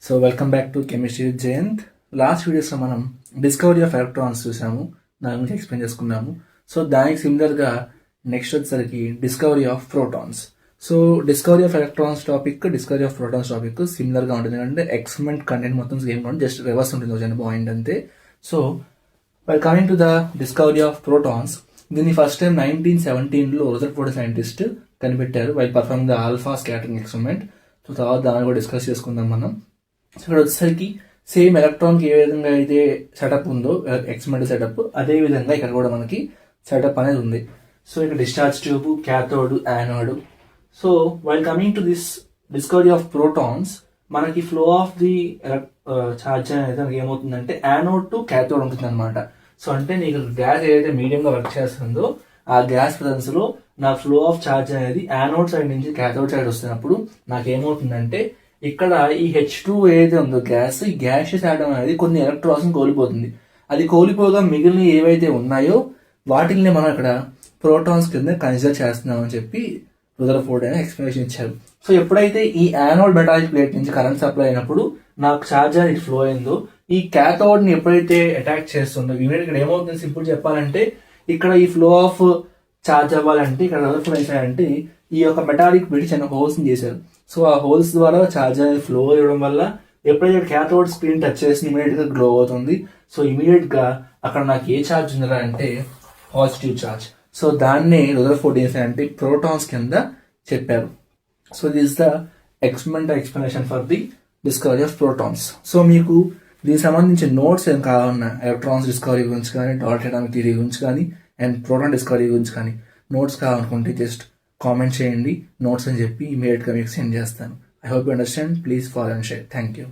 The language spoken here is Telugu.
So welcome back to chemistry with Jayant. Last వీడియోస్లో మనం డిస్కవరీ ఆఫ్ ఎలక్ట్రాన్స్ చూసాము, దాని గురించి ఎక్స్ప్లెయిన్ చేసుకున్నాము. సో దానికి సిమిలర్గా నెక్స్ట్ వచ్చేసరికి discovery of protons. So discovery of electrons topic, discovery of protons topic సిమిలర్గా ఉంటుంది. అంటే ఎక్స్పెరిమెంట్ కంటెంట్ మొత్తం సేమ్ ఉంటుంది, జస్ట్ రివర్స్ ఉంటుంది వచ్చాను పాయింట్ అంతే. So by coming to the discovery of protons, దీన్ని ఫస్ట్ టైం 1917లో రదర్ఫోర్డ్ సైంటిస్ట్ కనిపెట్టారు while performing the alpha scattering experiment. So తర్వాత దాన్ని కూడా డిస్కస్ చేసుకుందాం మనం. సో ఇక్కడ వచ్చేసరికి సేమ్ ఎలక్ట్రాన్కి ఏ విధంగా అయితే సెటప్ ఉందో ఎక్స్పెరిమెంట్ సెటప్, అదే విధంగా ఇక్కడ కూడా మనకి సెటప్ అనేది ఉంది. సో ఇక్కడ discharge tube, cathode, anode. So while coming to this discovery of protons, మనకి ఫ్లో ఆఫ్ ది ఛార్జ్ అనేది ఏమవుతుందంటే యానోడ్ టు క్యాథోడ్ ఉంటుంది అనమాట. సో అంటే నీకు గ్యాస్ ఏదైతే మీడియంగా వర్క్ చేస్తుందో ఆ గ్యాస్ ప్రెసెన్స్ లో నా ఫ్లో ఆఫ్ ఛార్జ్ అనేది యానోడ్ సైడ్ నుంచి క్యాథోడ్ సైడ్ వస్తున్నప్పుడు నాకు ఏమవుతుందంటే ఇక్కడ ఈ H2 ఏదైతే ఉందో గ్యాస్, ఈ గ్యాసెస్ ఆటం అనేది కొన్ని ఎలక్ట్రాన్స్ కోల్పోతుంది. అది కోల్పోగా మిగిలిన ఏవైతే ఉన్నాయో వాటిని మనం ఇక్కడ ప్రోటాన్స్ కింద కన్సిడర్ చేస్తున్నాం అని చెప్పి రదర్ఫోర్డ్ అనే ఎక్స్ప్లెనేషన్ ఇచ్చారు. సో ఎప్పుడైతే ఈ యానోడ్ మెటాలిక్ ప్లేట్ నుంచి కరెంట్ సప్లై అయినప్పుడు నాకు ఛార్జ్ అనేది ఫ్లో అయిందో, ఈ క్యాథోడ్ ని ఎప్పుడైతే అటాక్ చేస్తుందో ఇమీడియట్ ఇక్కడ ఏమవుతుంది, సింపుల్ చెప్పాలంటే ఇక్కడ ఈ ఫ్లో ఆఫ్ ఛార్జ్ అవ్వాలంటే ఇక్కడ రదర్ఫోర్డ్ చేశారంటే ఈ యొక్క మెటాలిక్ పెట్టి చిన్న హోల్స్ చేశారు. సో ఆ హోల్స్ ద్వారా ఛార్జ్ అనేది ఫ్లో అవ్వడం వల్ల ఎప్పుడైతే క్యాథోడ్ స్క్రీన్ టచ్ చేసి ఇమీడియట్ గా గ్లో అవుతుంది. సో ఇమీడియట్ గా అక్కడ నాకు ఏ ఛార్జ్ ఉందా అంటే పాజిటివ్ ఛార్జ్. సో దాన్ని రదర్ఫోర్డ్ అంటే ప్రోటాన్స్ కింద చెప్పారు. So this the explanation for the discovery of protons. So మీకు దీనికి సంబంధించిన నోట్స్ ఏం కావాలన్నా ఎలక్ట్రాన్స్ డిస్కవరీ గురించి కానీ, డాట్ అటామిక్ థియరీ గురించి కానీ, అండ్ ప్రోటాన్ డిస్కవరీ గురించి కానీ నోట్స్ కావాలనుకుంటే జస్ట్ కామెంట్ చేయండి, నోట్స్ అని చెప్పి ఇమీడియట్గా మీకు సెండ్ చేస్తాను. I hope you understand. Please follow and share. Thank you.